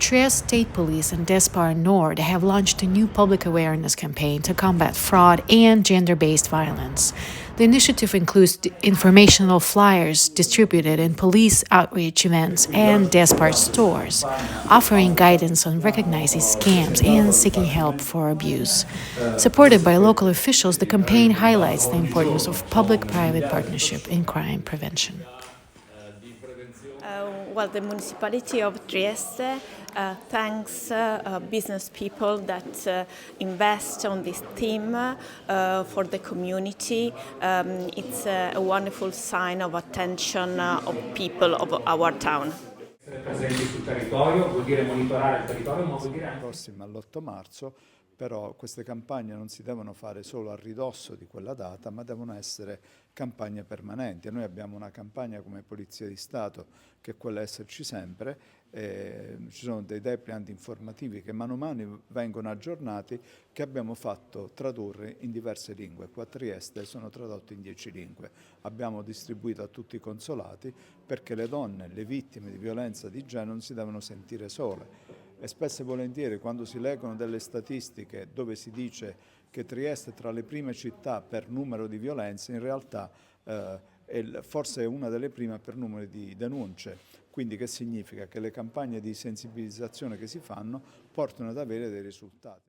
Trieste State Police and Despar Nord have launched a new public awareness campaign to combat fraud and gender-based violence. The initiative includes informational flyers distributed in police outreach events and Despar stores, offering guidance on recognizing scams and seeking help for abuse. Supported by local officials, the campaign highlights the importance of public-private partnership in crime prevention. Well, the municipality of Trieste thanks business people that invest on this theme for the community. It's a wonderful sign of attention of people of our town. Essere presenti sul territorio vuol dire monitorare il territorio, ma vuol dire anche... Prossima all'8 marzo, però queste campagne non si devono fare solo a ridosso di quella data, ma devono essere campagne permanenti. Noi abbiamo una campagna come Polizia di Stato che è quella Esserci Sempre, ci sono dei deployment informativi che mano a mano vengono aggiornati, che abbiamo fatto tradurre in diverse lingue. Qua a Trieste sono tradotti in 10 lingue. Abbiamo distribuito a tutti i consolati perché le donne, le vittime di violenza di genere non si devono sentire sole. E spesso e volentieri quando si leggono delle statistiche dove si dice che Trieste è tra le prime città per numero di violenze, in realtà forse è una delle prime per numero di denunce. Quindi che significa? Che le campagne di sensibilizzazione che si fanno portano ad avere dei risultati.